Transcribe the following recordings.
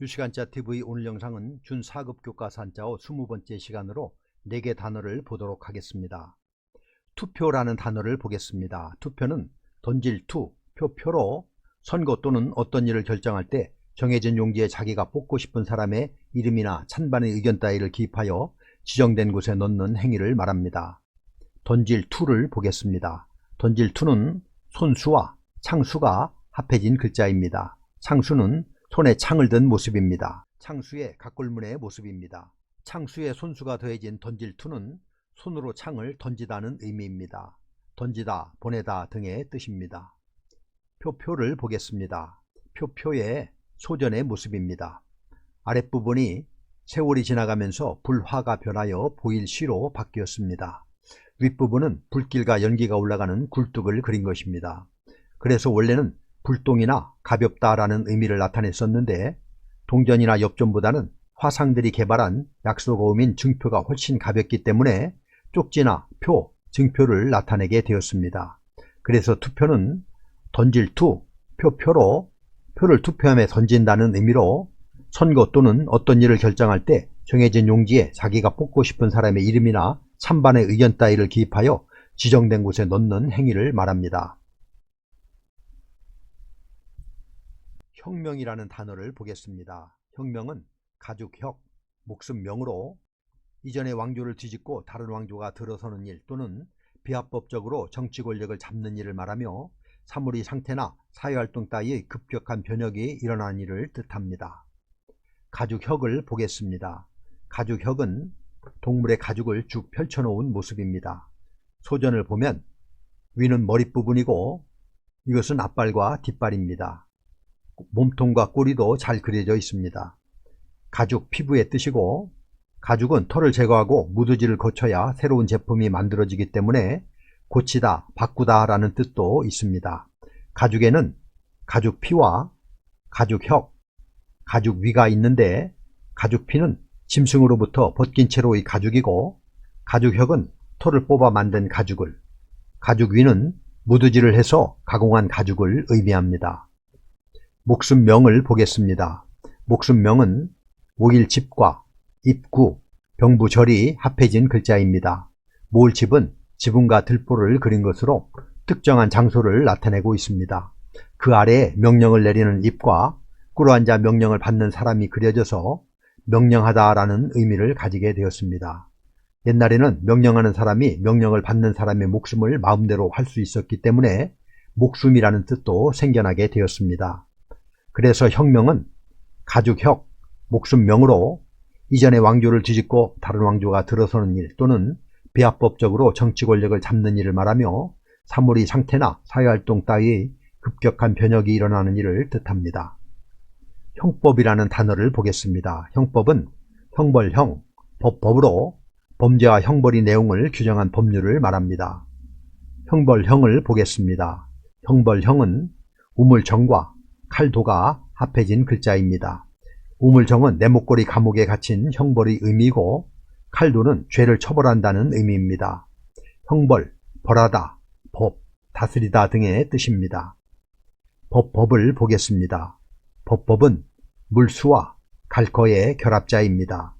유시간자 TV 오늘 영상은 준 4급 교과서 한자어 20번째 시간으로 4개 단어를 보도록 하겠습니다. 투표라는 단어를 보겠습니다. 투표는 던질 투, 표로 선거 또는 어떤 일을 결정할 때 정해진 용지에 자기가 뽑고 싶은 사람의 이름이나 찬반의 의견 따위를 기입하여 지정된 곳에 넣는 행위를 말합니다. 던질 투를 보겠습니다. 던질 투는 손수와 창수가 합해진 글자입니다. 창수는 손에 창을 든 모습입니다. 창수의 각골문의 모습입니다. 창수에 손수가 더해진 던질 투는 손으로 창을 던지다는 의미입니다. 던지다, 보내다 등의 뜻입니다. 표를 보겠습니다. 표의 소전의 모습입니다. 아랫부분이 세월이 지나가면서 불화가 변하여 보일 시로 바뀌었습니다. 윗부분은 불길과 연기가 올라가는 굴뚝을 그린 것입니다. 그래서 원래는 불똥이나 가볍다라는 의미를 나타냈었는데 동전이나 엽전보다는 화상들이 개발한 약소거음인 증표가 훨씬 가볍기 때문에 쪽지나 표, 증표를 나타내게 되었습니다. 그래서 투표는 던질 투, 표로 표를 투표함에 던진다는 의미로 선거 또는 어떤 일을 결정할 때 정해진 용지에 자기가 뽑고 싶은 사람의 이름이나 찬반의 의견 따위를 기입하여 지정된 곳에 넣는 행위를 말합니다. 혁명이라는 단어를 보겠습니다. 혁명은 가죽혁, 목숨명으로 이전의 왕조를 뒤집고 다른 왕조가 들어서는 일 또는 비합법적으로 정치 권력을 잡는 일을 말하며 사물의 상태나 사회활동 따위의 급격한 변혁이 일어난 일을 뜻합니다. 가죽혁을 보겠습니다. 가죽혁은 동물의 가죽을 쭉 펼쳐놓은 모습입니다. 소전을 보면 위는 머릿부분이고 이것은 앞발과 뒷발입니다. 몸통과 꼬리도 잘 그려져 있습니다. 가죽, 피부의 뜻이고 가죽은 털을 제거하고 무드질을 거쳐야 새로운 제품이 만들어지기 때문에 고치다, 바꾸다 라는 뜻도 있습니다. 가죽에는 가죽피와 가죽혁, 가죽위가 있는데 가죽피는 짐승으로부터 벗긴 채로의 가죽이고 가죽혁은 털을 뽑아 만든 가죽을, 가죽위는 무드질을 해서 가공한 가죽을 의미합니다. 목숨명을 보겠습니다. 목숨명은 모일집과 입구, 병부절이 합해진 글자입니다. 모을집은 지붕과 들보를 그린 것으로 특정한 장소를 나타내고 있습니다. 그 아래에 명령을 내리는 입과 꿇어앉아 명령을 받는 사람이 그려져서 명령하다라는 의미를 가지게 되었습니다. 옛날에는 명령하는 사람이 명령을 받는 사람의 목숨을 마음대로 할 수 있었기 때문에 목숨이라는 뜻도 생겨나게 되었습니다. 그래서 혁명은 가죽혁, 목숨명으로 이전의 왕조를 뒤집고 다른 왕조가 들어서는 일 또는 비합법적으로 정치 권력을 잡는 일을 말하며 사물의 상태나 사회활동 따위의 급격한 변혁이 일어나는 일을 뜻합니다. 형법이라는 단어를 보겠습니다. 형법은 형벌형, 법으로 범죄와 형벌의 내용을 규정한 법률을 말합니다. 형벌형을 보겠습니다. 형벌형은 우물정과 칼도가 합해진 글자입니다. 우물정은 내목골이 감옥에 갇힌 형벌의 의미이고 칼도는 죄를 처벌한다는 의미입니다. 형벌, 벌하다, 법, 다스리다 등의 뜻입니다. 법을 보겠습니다. 법은 물수와 갈거의 결합자입니다.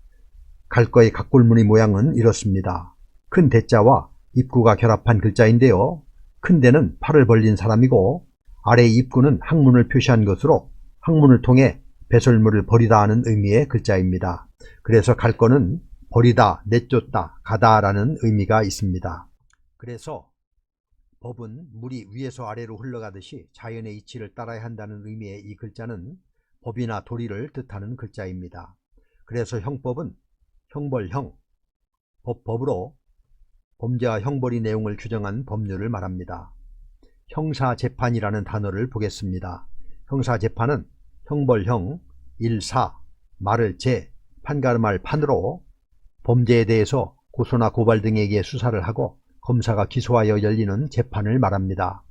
갈거의 각골무늬 모양은 이렇습니다. 큰 대자와 입구가 결합한 글자인데요. 큰 대는 팔을 벌린 사람이고 아래 입구는 항문을 표시한 것으로 항문을 통해 배설물을 버리다 하는 의미의 글자입니다. 그래서 갈거는 버리다, 내쫓다, 가다 라는 의미가 있습니다. 그래서 법은 물이 위에서 아래로 흘러가듯이 자연의 이치를 따라야 한다는 의미의 이 글자는 법이나 도리를 뜻하는 글자입니다. 그래서 형법은 형벌형, 법으로 범죄와 형벌의 내용을 규정한 법률을 말합니다. 형사재판이라는 단어를 보겠습니다. 형사재판은 형벌형, 일사, 말을 제, 판가름할 판으로 범죄에 대해서 고소나 고발 등에 의해 수사를 하고 검사가 기소하여 열리는 재판을 말합니다.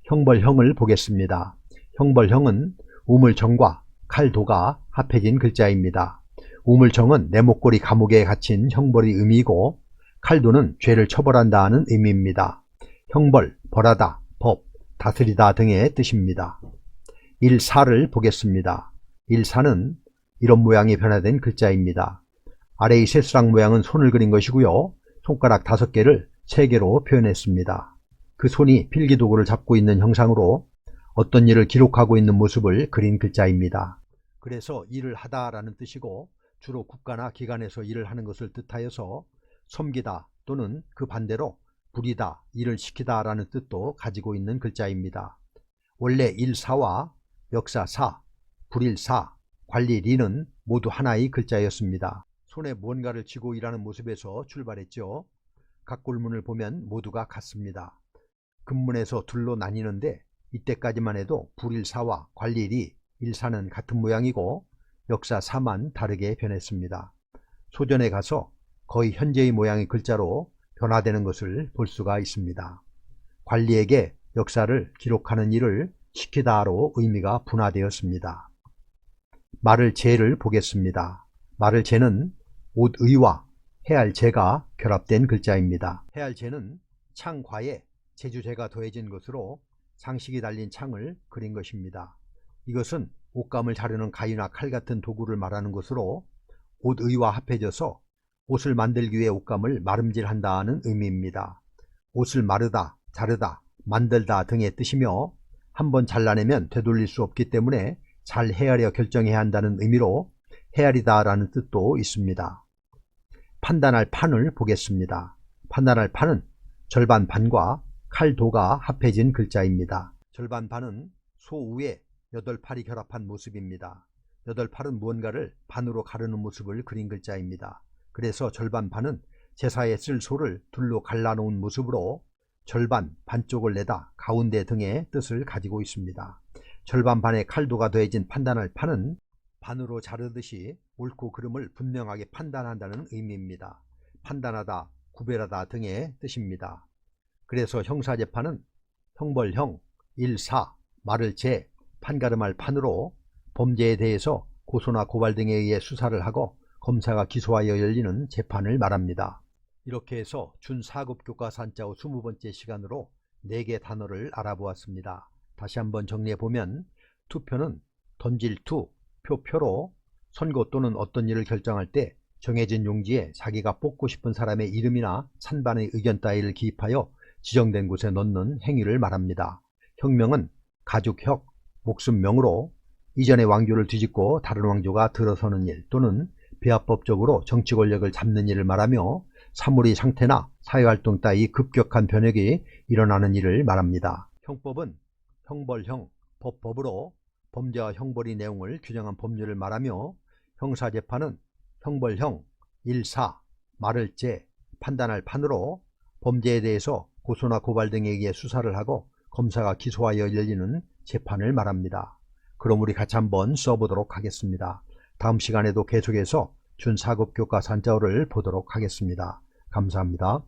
형벌형을 보겠습니다. 형벌형은 우물정과 칼도가 합해진 글자입니다. 우물정은 내목골이 감옥에 갇힌 형벌의 의미이고 칼도는 죄를 처벌한다는 의미입니다. 형벌, 벌하다, 법, 다스리다 등의 뜻입니다. 일사를 보겠습니다. 일사는 이런 모양이 변화된 글자입니다. 아래의 새수락 모양은 손을 그린 것이고요. 손가락 5개를 3개로 표현했습니다. 그 손이 필기도구를 잡고 있는 형상으로 어떤 일을 기록하고 있는 모습을 그린 글자입니다. 그래서 일을 하다라는 뜻이고 주로 국가나 기관에서 일을 하는 것을 뜻하여서 섬기다 또는 그 반대로 부리다, 일을 시키다 라는 뜻도 가지고 있는 글자입니다. 원래 일사와 역사사, 불일사, 관리리는 모두 하나의 글자였습니다. 손에 무언가를 쥐고 일하는 모습에서 출발했죠. 각 굴문을 보면 모두가 같습니다. 금문에서 둘로 나뉘는데 이때까지만 해도 불일사와 관리리, 일사는 같은 모양이고 역사사만 다르게 변했습니다. 소전에 가서 거의 현재의 모양의 글자로 변화되는 것을 볼 수가 있습니다. 관리에게 역사를 기록하는 일을 시키다로 의미가 분화되었습니다. 말을 제를 보겠습니다. 말을 제는 옷의와 해할 제가 결합된 글자입니다. 해할 제는 창과에 제주제가 더해진 것으로 장식이 달린 창을 그린 것입니다. 이것은 옷감을 자르는 가위나 칼 같은 도구를 말하는 것으로 옷의와 합해져서 옷을 만들기 위해 옷감을 마름질한다는 의미입니다. 옷을 마르다, 자르다, 만들다 등의 뜻이며 한번 잘라내면 되돌릴 수 없기 때문에 잘 헤아려 결정해야 한다는 의미로 헤아리다 라는 뜻도 있습니다. 판단할 판을 보겠습니다. 판단할 판은 절반판과 칼도가 합해진 글자입니다. 절반판은 소우에 8팔이 결합한 모습입니다. 8팔은 무언가를 반으로 가르는 모습을 그린 글자입니다. 그래서 절반판은 제사에 쓸 소를 둘로 갈라놓은 모습으로 절반, 반쪽을 내다, 가운데 등의 뜻을 가지고 있습니다. 절반판에 칼도가 더해진 판단할 판은 반으로 자르듯이 옳고 그름을 분명하게 판단한다는 의미입니다. 판단하다, 구별하다 등의 뜻입니다. 그래서 형사재판은 형벌형, 일사, 말을 제, 판가름할 판으로 범죄에 대해서 고소나 고발 등에 의해 수사를 하고 검사가 기소하여 열리는 재판을 말합니다. 이렇게 해서 준4급교과서 한자어 20번째 시간으로 4개 단어를 알아보았습니다. 다시 한번 정리해보면 투표는 던질 투, 표로 선거 또는 어떤 일을 결정할 때 정해진 용지에 자기가 뽑고 싶은 사람의 이름이나 찬반의 의견 따위를 기입하여 지정된 곳에 넣는 행위를 말합니다. 혁명은 가죽혁, 목숨명으로 이전의 왕조를 뒤집고 다른 왕조가 들어서는 일 또는 비합법적으로 정치 권력을 잡는 일을 말하며 사물의 상태나 사회활동 따위 급격한 변혁이 일어나는 일을 말합니다. 형법은 형벌형, 법으로 범죄와 형벌의 내용을 규정한 법률을 말하며 형사재판은 형벌형, 일사, 말을 제, 판단할 판으로 범죄에 대해서 고소나 고발 등에 의해 수사를 하고 검사가 기소하여 열리는 재판을 말합니다. 그럼 우리 같이 한번 써보도록 하겠습니다. 다음 시간에도 계속해서 준4급 교과서 한자어를 보도록 하겠습니다. 감사합니다.